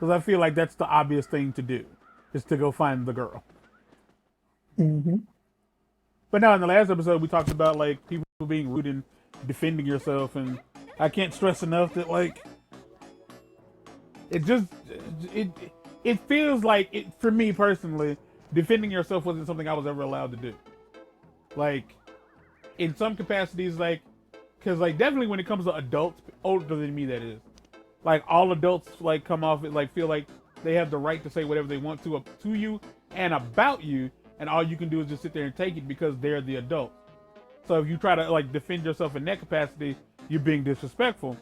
Because I feel like that's the obvious thing to do, is to go find the girl. Mm-hmm. But now in the last episode, we talked about like people being rude and defending yourself, and I can't stress enough that like it just it it feels like it for me personally. Defending yourself wasn't something I was ever allowed to do. Like in some capacities, like because like definitely when it comes to adults older than me, that is like all adults like come off it like feel like they have the right to say whatever they want to you and about you, and all you can do is just sit there and take it because they're the adult. So if you try to like defend yourself in that capacity, you're being disrespectful.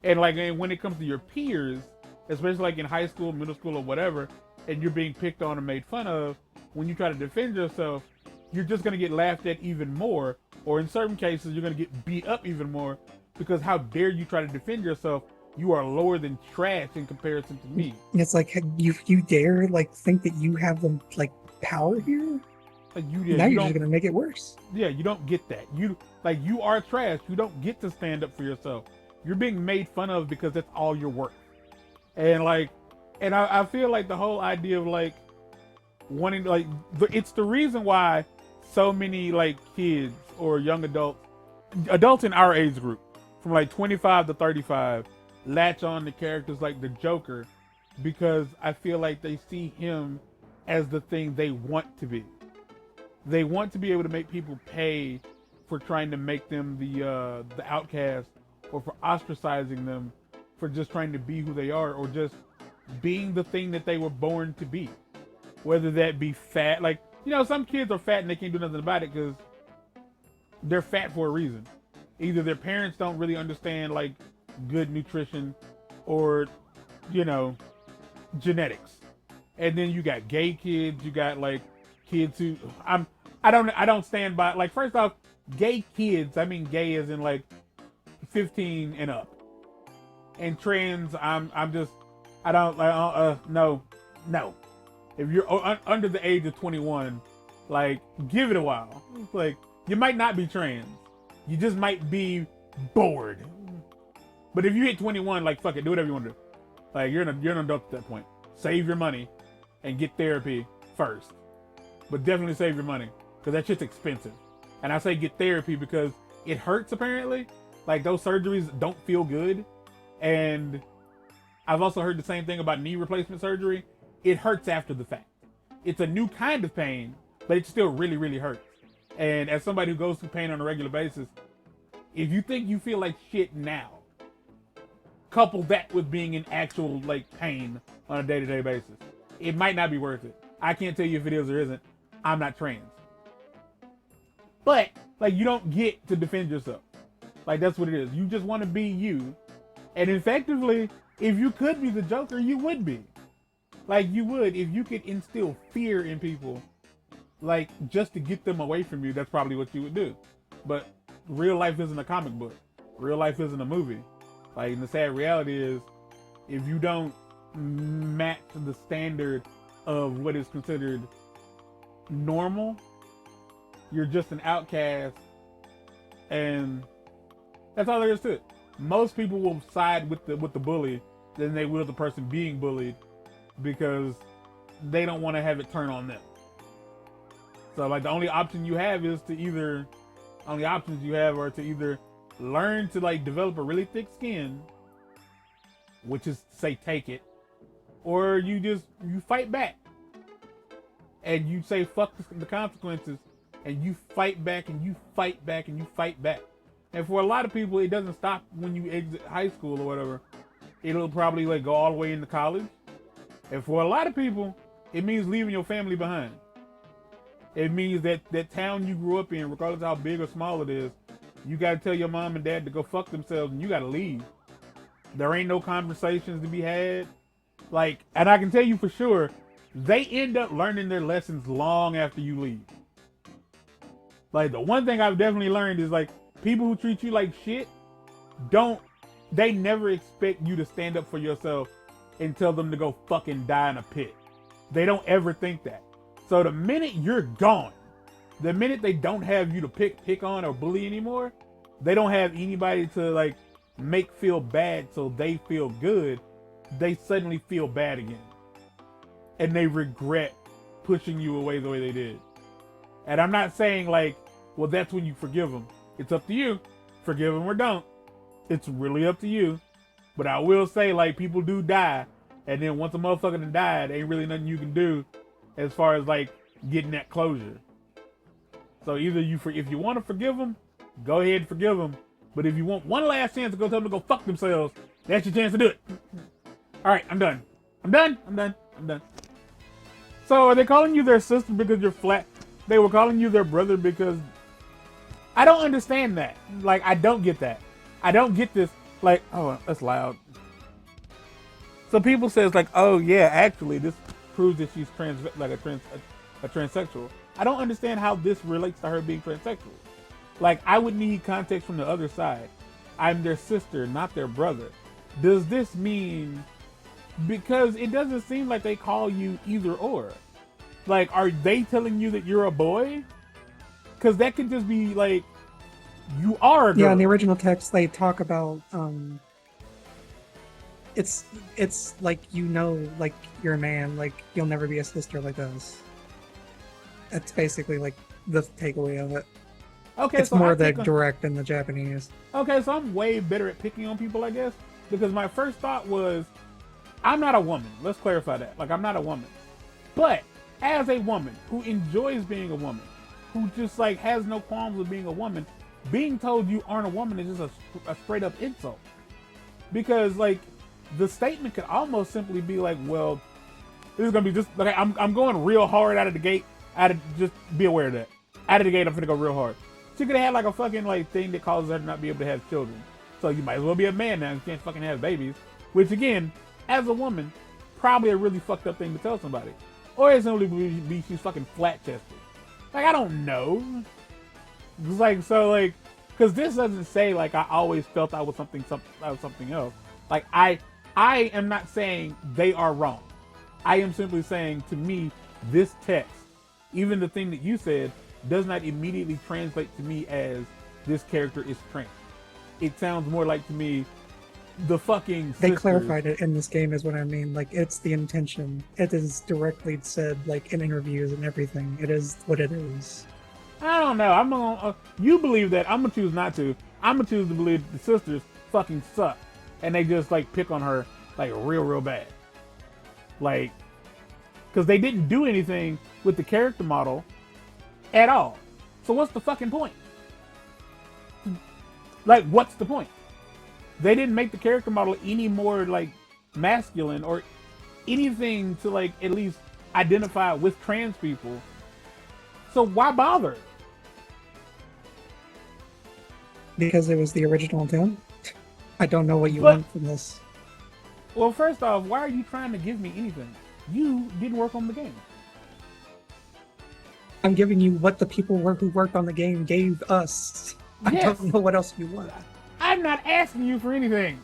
And when it comes to your peers, especially like in high school, middle school, or whatever, and you're being picked on or made fun of, when you try to defend yourself, you're just gonna get laughed at even more, or in certain cases, you're gonna get beat up even more because how dare you try to defend yourself? You are lower than trash in comparison to me. It's like you dare like think that you have the like power here. Like Now you you're just don't, gonna make it worse. you don't get that. You are trash. You don't get to stand up for yourself. You're being made fun of because that's all you're worth. And like, and I feel like the whole idea of like wanting like it's the reason why so many like kids or young adults in our age group from like 25 to 35 latch on to characters like the Joker because I feel like they see him as the thing they want to be. They want to be able to make people pay for trying to make them the outcast, or for ostracizing them for just trying to be who they are, or just being the thing that they were born to be. Whether that be fat, like some kids are fat and they can't do nothing about it because they're fat for a reason. Either their parents don't really understand like good nutrition, or genetics. And then you got gay kids, you got like kids who I don't stand by, like, first off, gay kids, I mean gay as in like 15 and up. And trans, I'm just I don't like no. If you're under the age of 21, like give it a while. Like you might not be trans. You just might be bored. But if you hit 21, like fuck it, do whatever you want to do. Like you're an adult at that point. Save your money and get therapy first. But definitely save your money because that shit's expensive. And I say get therapy because it hurts apparently. Like those surgeries don't feel good. And I've also heard the same thing about knee replacement surgery. It hurts after the fact. It's a new kind of pain, but it still really, really hurts. And as somebody who goes through pain on a regular basis, if you think you feel like shit now, couple that with being in actual like pain on a day-to-day basis, it might not be worth it. I can't tell you if it is or isn't. I'm not trans. But like you don't get to defend yourself. Like that's what it is. You just want to be you. And effectively, if you could be the Joker, you would be. Like you would, if you could instill fear in people, like just to get them away from you, that's probably what you would do. But real life isn't a comic book. Real life isn't a movie. Like, and the sad reality is, if you don't match the standard of what is considered normal, you're just an outcast, and that's all there is to it. Most people will side with the bully than they will the person being bullied because they don't want to have it turn on them. So like the only options you have are to either learn to like develop a really thick skin, which is say take it, or you fight back and you say fuck the consequences, and you fight back and you fight back and you fight back. And for a lot of people, it doesn't stop when you exit high school or whatever. It'll probably like go all the way into college. And for a lot of people, it means leaving your family behind. It means that town you grew up in, regardless of how big or small it is, you gotta tell your mom and dad to go fuck themselves and you gotta leave. There ain't no conversations to be had. Like, and I can tell you for sure, they end up learning their lessons long after you leave. Like, the one thing I've definitely learned is like, people who treat you like shit, they never expect you to stand up for yourself and tell them to go fucking die in a pit. They don't ever think that. So the minute you're gone, the minute they don't have you to pick on or bully anymore, they don't have anybody to like make feel bad so they feel good. they suddenly feel bad again. And they regret pushing you away the way they did. And I'm not saying like, well, that's when you forgive them. It's up to you. Forgive them or don't. It's really up to you. But I will say, like, people do die. And then once a motherfucker done died, ain't really nothing you can do as far as, like, getting that closure. So either if you want to forgive them, go ahead and forgive them. But if you want one last chance to go tell them to go fuck themselves, that's your chance to do it. All right, I'm done. I'm done. So are they calling you their sister because you're flat? They were calling you their brother because... I don't understand that. Like, I don't get that. I don't get this. Like, oh, that's loud. So people says like, oh yeah, actually this proves that she's a transsexual. I don't understand how this relates to her being transsexual. Like, I would need context from the other side. I'm their sister, not their brother. Does this mean... Because it doesn't seem like they call you either or. Like, are they telling you that you're a boy? Because that could just be like, you are a girl. Yeah, in the original text, they talk about, it's like, you know, like, you're a man, like, you'll never be a sister like us. That's basically, like, the takeaway of it. Okay, it's so more direct in the Japanese. Okay, so I'm way better at picking on people, I guess. Because my first thought was, I'm not a woman. Let's clarify that. Like, I'm not a woman. But as a woman who enjoys being a woman, who just like has no qualms with being a woman, being told you aren't a woman is just a straight up insult. Because like the statement could almost simply be like, well, this is gonna be just like I'm going real hard out of the gate. Just be aware of that. Out of the gate, I'm gonna go real hard. She could have had like a fucking like thing that causes her to not be able to have children. So you might as well be a man now. You can't fucking have babies. Which again, as a woman, probably a really fucked up thing to tell somebody. Or it's only be she's fucking flat chested. Like, I don't know. It's like, so like, cause this doesn't say like I always felt I was something else. Like I am not saying they are wrong. I am simply saying, to me, this text, even the thing that you said, does not immediately translate to me as this character is trans. It sounds more like to me the fucking sisters. They clarified it in this game is what I mean. Like, it's the intention. It is directly said, like, in interviews and everything. It is what it is. I don't know. I'm gonna, you believe that. I'm gonna choose not to. I'm gonna choose to believe the sisters fucking suck. And they just, like, pick on her, like, real bad. Like, because they didn't do anything with the character model at all. So what's the fucking point? Like, what's the point? They didn't make the character model any more, like, masculine or anything to, like, at least identify with trans people. So why bother? Because it was the original intent. I don't know what you want from this. Well, first off, why are you trying to give me anything? You didn't work on the game. I'm giving you what the people who worked on the game gave us. I don't know what else you want. I'm not asking you for anything.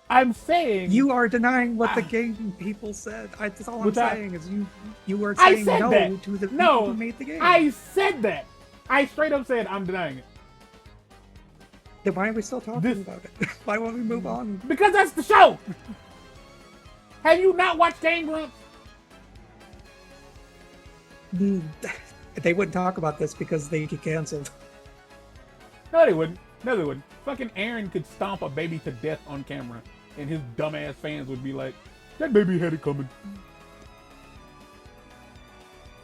I'm saying... You are denying what the game people said. That's all I'm saying is you were saying no to the people who made the game. I said that. I straight up said I'm denying it. Then why are we still talking about it? Why won't we move on? Because that's the show! Have you not watched Game Grumps? They wouldn't talk about this because they get canceled. No, they wouldn't. No, they wouldn't. Fucking Aaron could stomp a baby to death on camera, and his dumbass fans would be like, that baby had it coming.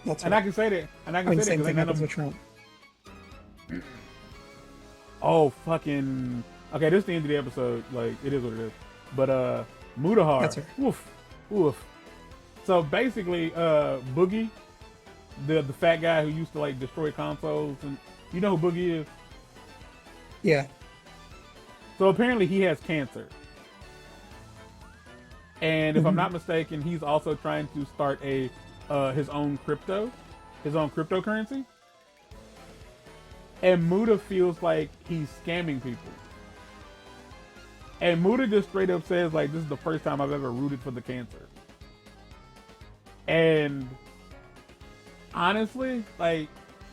That's and right. I can say that. And I can say that because I know with Trump. Oh, fucking... Okay, this is the end of the episode. Like, it is what it is. But, Mutahar. That's right. Woof. So, basically, Boogie, the fat guy who used to, like, destroy consoles, and you know who Boogie is? Yeah. So, apparently, he has cancer. And if I'm not mistaken, he's also trying to start his own cryptocurrency. And Muta feels like he's scamming people. And Muta just straight up says, like, this is the first time I've ever rooted for the cancer. And honestly, like,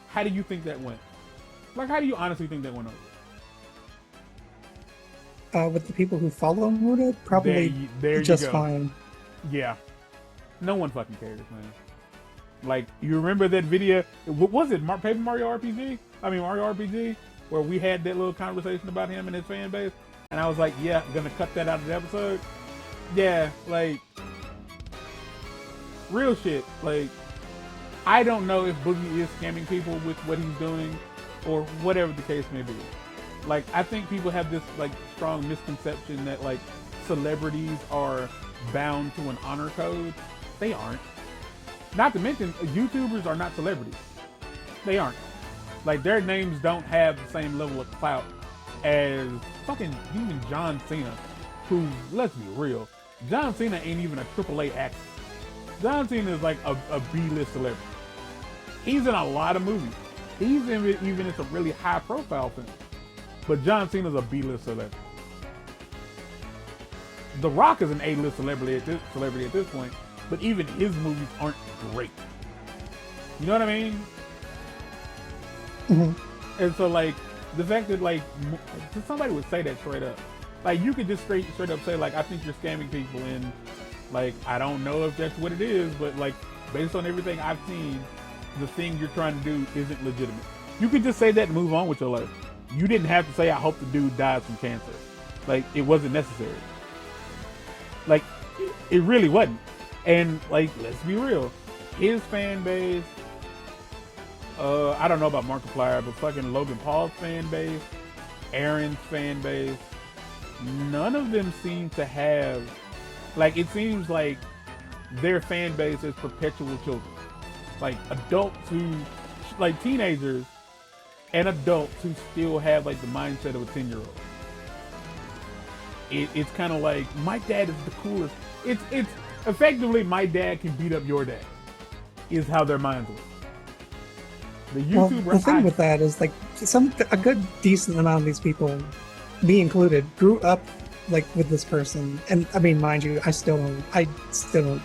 how do you think that went? Like, how do you honestly think that went over? with the people who follow Muda, probably there just you go. fine. Yeah, no one fucking cares, man. Like, you remember that video? What was it? Paper Mario RPG? I mean, Mario RPG, where we had that little conversation about him and his fan base, and I was like, yeah, I'm gonna cut that out of the episode. Yeah, like, real shit. Like, I don't know if Boogie is scamming people with what he's doing, or whatever the case may be. Like, I think people have this like strong misconception that like celebrities are bound to an honor code. They aren't. Not to mention, YouTubers are not celebrities. They aren't. Like, their names don't have the same level of clout as fucking even John Cena, who, let's be real, John Cena ain't even a AAA actor. John Cena is like a B-list celebrity. He's in a lot of movies. He's even in some really high-profile films. But John Cena's a B-list celebrity. The Rock is an A-list celebrity at this point, but even his movies aren't great. You know what I mean? Mm-hmm. And so, like, the fact that, like, somebody would say that straight up. Like, you could just straight up say, like, I think you're scamming people, and, like, I don't know if that's what it is, but, like, based on everything I've seen, the thing you're trying to do isn't legitimate. You could just say that and move on with your life. You didn't have to say, I hope the dude dies from cancer. Like, it wasn't necessary. Like, it really wasn't. And, like, let's be real. His fan base, I don't know about Markiplier, but fucking Logan Paul's fan base, Aaron's fan base, none of them seem to have, like, it seems like their fan base is perpetual children. Like, adults who, like, teenagers and adults who still have, like, the mindset of a 10-year-old. It's kind of like, my dad is the coolest. It's effectively, my dad can beat up your dad, is how their minds work. The YouTuber, well, the thing with that is, like, a good decent amount of these people, me included, grew up like with this person. And I mean, mind you, I still don't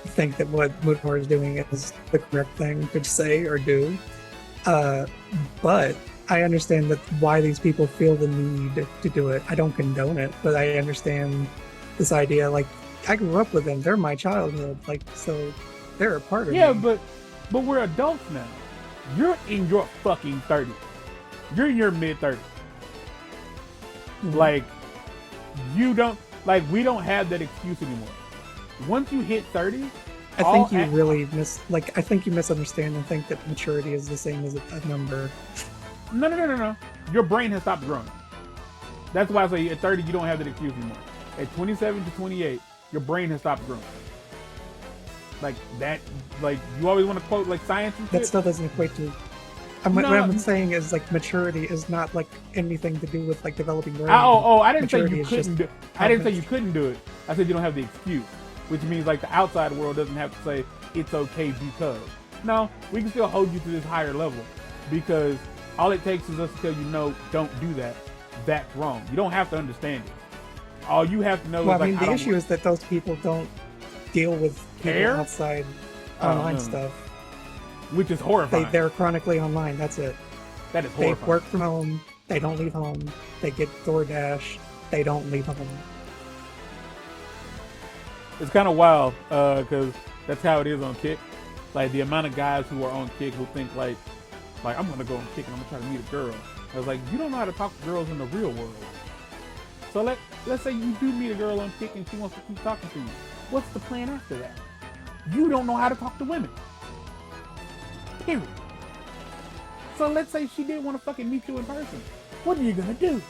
think that what Mudhor is doing is the correct thing to say or do. But I understand that why these people feel the need to do it. I don't condone it, but I understand this idea. Like, I grew up with them; they're my childhood. Like, so they're a part of me. Yeah, but we're adults now. You're in your fucking 30s. You're in your mid-30s. Like, you don't, like, we don't have that excuse anymore. Once you hit 30, I think you really I think you misunderstand and think that maturity is the same as a number. No. Your brain has stopped growing. That's why I say at 30, you don't have that excuse anymore. At 27 to 28, your brain has stopped growing. Like that, like, you always want to quote like science and shit. That still doesn't equate to. What I'm saying is, like, maturity is not like anything to do with like developing brain. I didn't say Maturity you is couldn't do. I didn't say you couldn't do it. I said you don't have the excuse, which means like the outside world doesn't have to say it's okay because. No, we can still hold you to this higher level because all it takes is us to tell you no, don't do that. That's wrong. You don't have to understand it. All you have to know is, I mean, like, the issue is that those people don't deal with people outside online stuff. Which is horrifying. They're chronically online. That's it. That is horrifying. They work from home. They don't leave home. They get DoorDash. They don't leave home. It's kind of wild because that's how it is on Kick. Like, the amount of guys who are on Kick who think like I'm gonna go on Kick and I'm gonna try to meet a girl. I was like, you don't know how to talk to girls in the real world. So let's say you do meet a girl on Kick and she wants to keep talking to you. What's the plan after that? You don't know how to talk to women. Period. So let's say she did want to fucking meet you in person. What are you gonna do?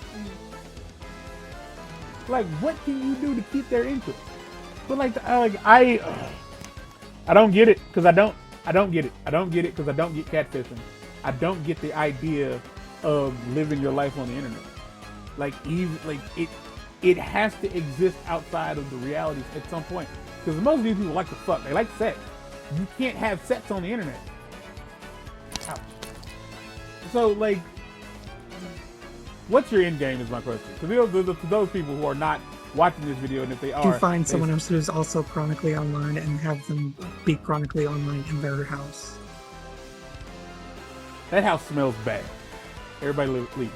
Like, what can you do to keep their interest? But like, I don't get it because I don't get it. I don't get it because I don't get catfishing. I don't get the idea of living your life on the internet. Like, even like it has to exist outside of the realities at some point. Because most of these people like to fuck. They like sex. You can't have sex on the internet. Ouch. So, like, what's your end game is my question. To those people who are not watching this video, and if they are, do find someone else who's also chronically online and have them be chronically online in their house. That house smells bad. Everybody leave.